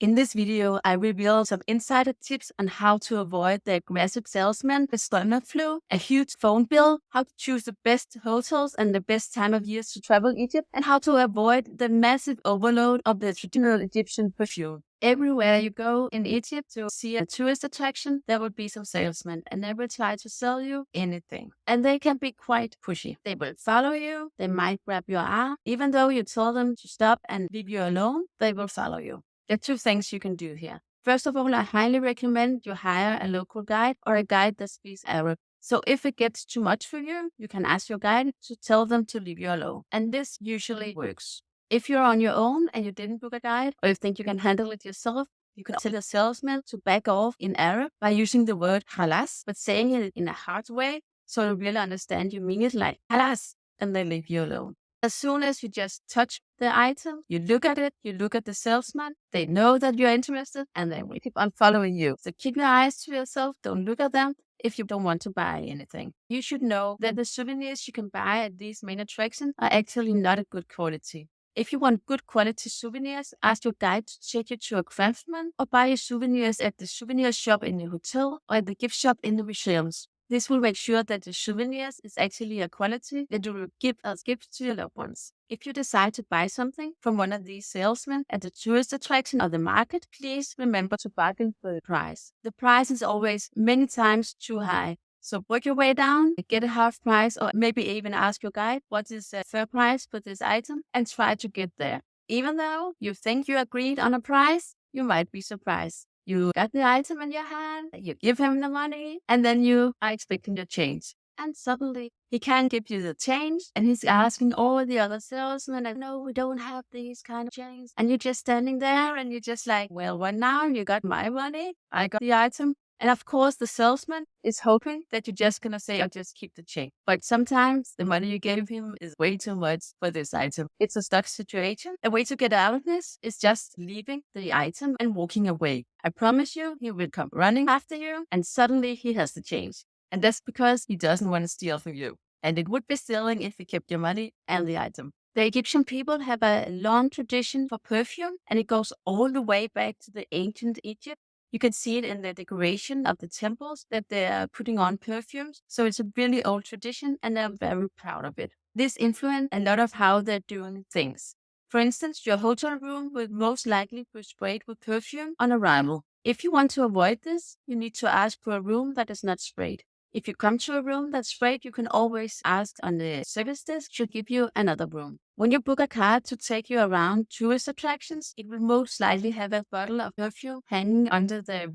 In this video, I reveal some insider tips on how to avoid the aggressive salesman, the stomach flu, a huge phone bill, how to choose the best hotels and the best time of years to travel Egypt, and how to avoid the massive overload of the traditional Egyptian perfume. Everywhere you go in Egypt to see a tourist attraction, there will be some salesmen and they will try to sell you anything. And they can be quite pushy. They will follow you, they might grab your arm. Even though you tell them to stop and leave you alone, they will follow you. There are two things you can do here. First of all, I highly recommend you hire a local guide or a guide that speaks Arab. So if it gets too much for you, you can ask your guide to tell them to leave you alone. And this usually works. If you're on your own and you didn't book a guide, or you think you can handle it yourself, you can tell the salesman to back off in Arab by using the word halas, but saying it in a hard way so they really understand you mean it like halas, and they leave you alone. As soon as you just touch the item, you look at it, you look at the salesman, they know that you're interested and they will keep on following you. So keep your eyes to yourself, don't look at them if you don't want to buy anything. You should know that the souvenirs you can buy at these main attractions are actually not a good quality. If you want good quality souvenirs, ask your guide to take you to a craftsman or buy your souvenirs at the souvenir shop in the hotel or at the gift shop in the museums. This will make sure that the souvenirs is actually a quality that you will give as gifts to your loved ones. If you decide to buy something from one of these salesmen at the tourist attraction or the market, please remember to bargain for the price. The price is always many times too high. So work your way down, get a half price, or maybe even ask your guide what is the fair price for this item and try to get there. Even though you think you agreed on a price, you might be surprised. You got the item in your hand, you give him the money, and then you are expecting the change. And suddenly he can't give you the change, and he's asking all the other salesmen, and no, we don't have these kind of change. And you're just standing there and you're just like, well, what now? You got my money, I got the item. And of course, the salesman is hoping that you're just going to say, I'll just keep the change. But sometimes the money you gave him is way too much for this item. It's a stuck situation. A way to get out of this is just leaving the item and walking away. I promise you, he will come running after you and suddenly he has the change. And that's because he doesn't want to steal from you. And it would be stealing if he kept your money and the item. The Egyptian people have a long tradition for perfume, and it goes all the way back to the ancient Egypt. You can see it in the decoration of the temples that they're putting on perfumes. So it's a really old tradition and they're very proud of it. This influenced a lot of how they're doing things. For instance, your hotel room will most likely be sprayed with perfume on arrival. If you want to avoid this, you need to ask for a room that is not sprayed. If you come to a room that's sprayed, you can always ask on the service desk to give you another room. When you book a car to take you around tourist attractions, it will most likely have a bottle of perfume hanging under the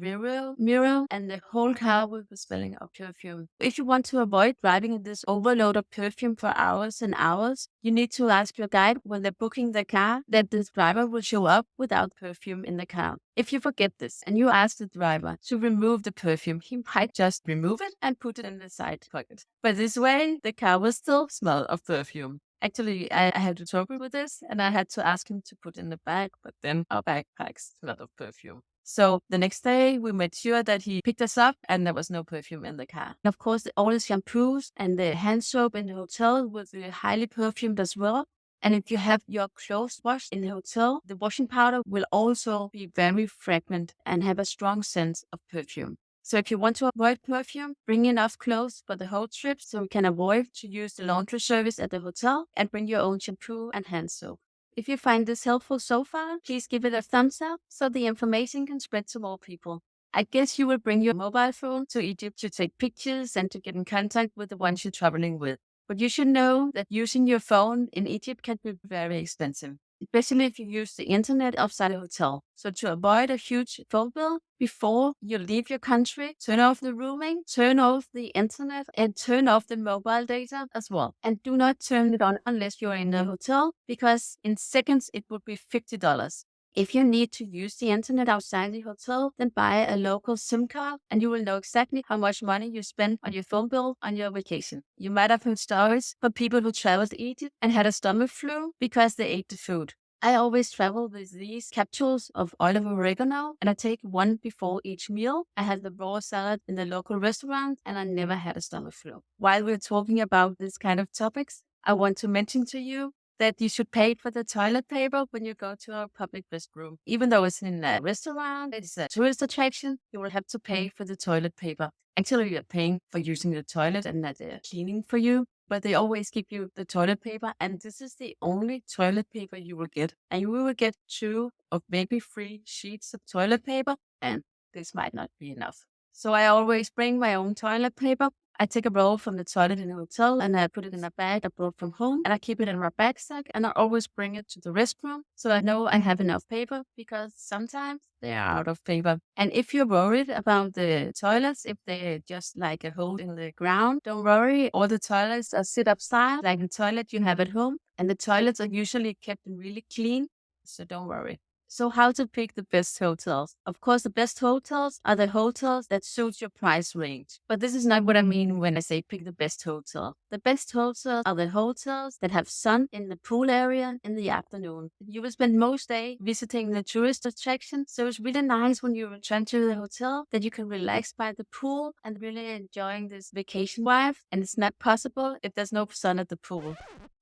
mirror, and the whole car will be smelling of perfume. If you want to avoid driving in this overload of perfume for hours and hours, you need to ask your guide when they're booking the car that this driver will show up without perfume in the car. If you forget this and you ask the driver to remove the perfume, he might just remove it and put it in the side pocket. But this way, the car will still smell of perfume. Actually, I had to talk with this and I had to ask him to put in the bag, but then our backpacks smelled of perfume. So the next day, we made sure that he picked us up and there was no perfume in the car. And of course, all the shampoos and the hand soap in the hotel was highly perfumed as well. And if you have your clothes washed in the hotel, the washing powder will also be very fragrant and have a strong sense of perfume. So if you want to avoid perfume, bring enough clothes for the whole trip so you can avoid to use the laundry service at the hotel, and bring your own shampoo and hand soap. If you find this helpful so far, please give it a thumbs up so the information can spread to more people. I guess you will bring your mobile phone to Egypt to take pictures and to get in contact with the ones you're traveling with. But you should know that using your phone in Egypt can be very expensive, especially if you use the internet outside a hotel. So to avoid a huge phone bill, before you leave your country, turn off the roaming, turn off the internet, and turn off the mobile data as well. And do not turn it on unless you're in a hotel, because in seconds it would be $50. If you need to use the internet outside the hotel, then buy a local SIM card and you will know exactly how much money you spend on your phone bill on your vacation. You might have heard stories from people who traveled to Egypt and had a stomach flu because they ate the food. I always travel with these capsules of oil of oregano, and I take one before each meal. I had the raw salad in the local restaurant, and I never had a stomach flu. While we're talking about this kind of topics, I want to mention to you that you should pay for the toilet paper when you go to a public restroom. Even though it's in a restaurant, it's a tourist attraction, you will have to pay for the toilet paper. Actually, you're paying for using the toilet and that they're cleaning for you, but they always give you the toilet paper, and this is the only toilet paper you will get. And you will get 2 or maybe 3 sheets of toilet paper, and this might not be enough. So I always bring my own toilet paper. I take a roll from the toilet in the hotel and I put it in a bag I brought from home, and I keep it in my backpack, and I always bring it to the restroom so I know I have enough paper, because sometimes they are out of paper. And if you're worried about the toilets, if they're just like a hole in the ground, don't worry. All the toilets are sit upside like the toilet you have at home, and the toilets are usually kept really clean, so don't worry. So how to pick the best hotels? Of course, the best hotels are the hotels that suit your price range. But this is not what I mean when I say pick the best hotel. The best hotels are the hotels that have sun in the pool area in the afternoon. You will spend most day visiting the tourist attraction, so it's really nice when you return to the hotel that you can relax by the pool and really enjoying this vacation vibe. And it's not possible if there's no sun at the pool.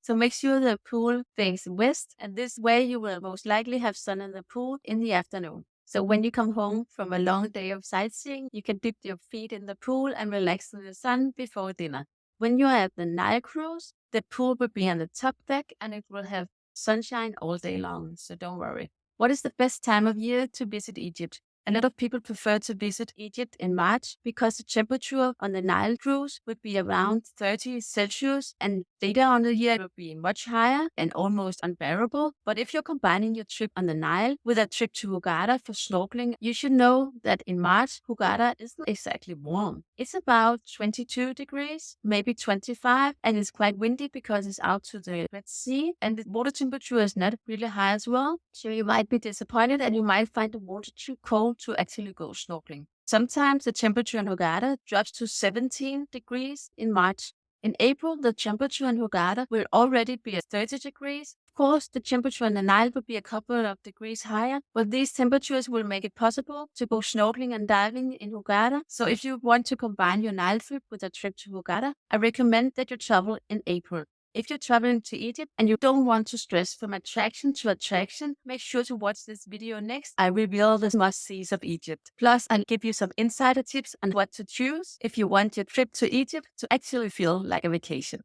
So make sure the pool faces west, and this way you will most likely have sun in the pool in the afternoon. So when you come home from a long day of sightseeing, you can dip your feet in the pool and relax in the sun before dinner. When you are at the Nile cruise, the pool will be on the top deck and it will have sunshine all day long, so don't worry. What is the best time of year to visit Egypt? A lot of people prefer to visit Egypt in March because the temperature on the Nile cruise would be around 30 Celsius, and later on the year it will be much higher and almost unbearable. But if you're combining your trip on the Nile with a trip to Hurghada for snorkeling, you should know that in March, Hurghada isn't exactly warm. It's about 22 degrees, maybe 25, and it's quite windy because it's out to the Red Sea, and the water temperature is not really high as well. So you might be disappointed and you might find the water too cold to actually go snorkeling. Sometimes the temperature in Hurghada drops to 17 degrees in March. In April, the temperature in Hurghada will already be at 30 degrees. Of course, the temperature in the Nile will be a couple of degrees higher, but these temperatures will make it possible to go snorkeling and diving in Hurghada. So if you want to combine your Nile trip with a trip to Hurghada, I recommend that you travel in April. If you're traveling to Egypt and you don't want to stress from attraction to attraction, make sure to watch this video next. I reveal the must-sees of Egypt. Plus, I'll give you some insider tips on what to choose if you want your trip to Egypt to actually feel like a vacation.